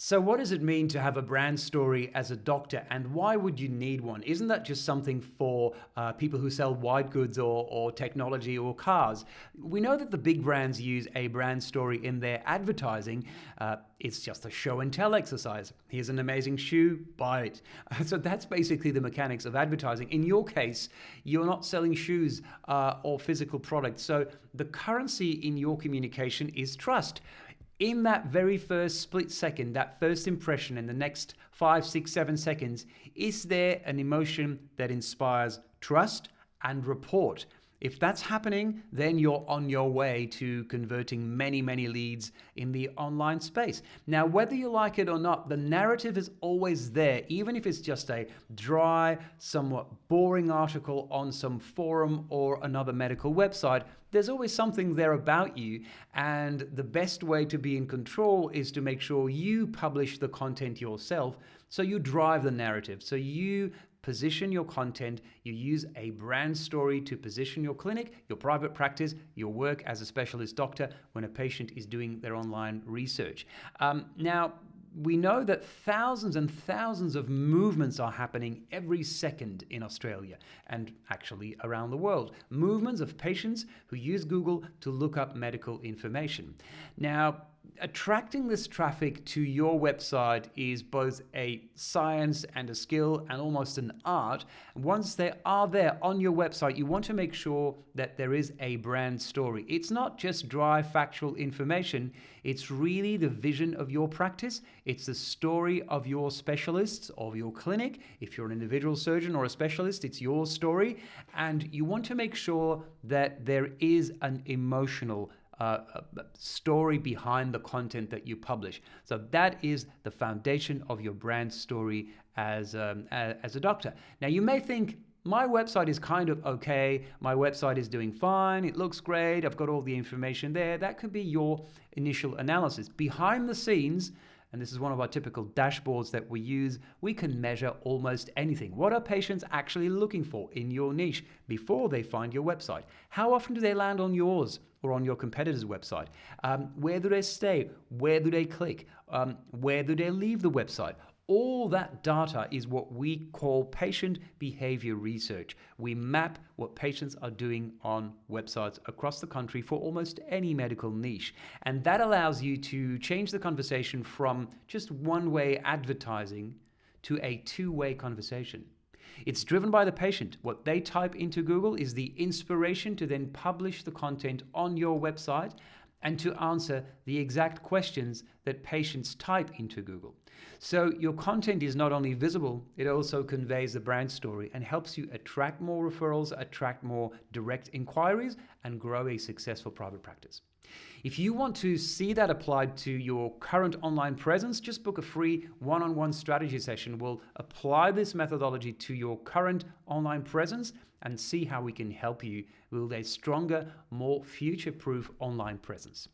So what does it mean to have a brand story as a doctor, and why would you need one? Isn't that just something for people who sell white goods or technology or cars? We know that the big brands use a brand story in their advertising. It's just a show and tell exercise. Here's an amazing shoe, buy it. So that's basically the mechanics of advertising. In your case, you're not selling shoes or physical products. So the currency in your communication is trust. In that very first split second, that first impression, in the next 5, 6, 7 seconds, is there an emotion that inspires trust and rapport? If that's happening, then you're on your way to converting many, many leads in the online space. Now, whether you like it or not, the narrative is always there, even if it's just a dry, somewhat boring article on some forum or another medical website. There's always something there about you, and the best way to be in control is to make sure you publish the content yourself, so you drive the narrative, so you position your content, you use a brand story to position your clinic, your private practice, your work as a specialist doctor when a patient is doing their online research. Now, we know that thousands and thousands of movements are happening every second in Australia and actually around the world. Movements of patients who use Google to look up medical information. Now, attracting this traffic to your website is both a science and a skill and almost an art. Once they are there on your website, you want to make sure that there is a brand story. It's not just dry factual information. It's really the vision of your practice. It's the story of your specialists, of your clinic. If you're an individual surgeon or a specialist, it's your story. And you want to make sure that there is an emotional story behind the content that you publish. So that is the foundation of your brand story as a doctor. Now, you may think, my website is kind of okay, my website is doing fine, it looks great, I've got all the information there. That could be your initial analysis. Behind the scenes, and this is one of our typical dashboards that we use, we can measure almost anything. What are patients actually looking for in your niche before they find your website? How often do they land on yours or on your competitor's website? Where do they stay? Where do they click? Where do they leave the website? All that data is what we call patient behavior research. We map what patients are doing on websites across the country for almost any medical niche. And that allows you to change the conversation from just one-way advertising to a two-way conversation. It's driven by the patient. What they type into Google is the inspiration to then publish the content on your website and to answer the exact questions that patients type into Google. So your content is not only visible, it also conveys the brand story and helps you attract more referrals, attract more direct inquiries, and grow a successful private practice. If you want to see that applied to your current online presence, just book a free one-on-one strategy session. We'll apply this methodology to your current online presence and see how we can help you build a stronger, more future-proof online presence.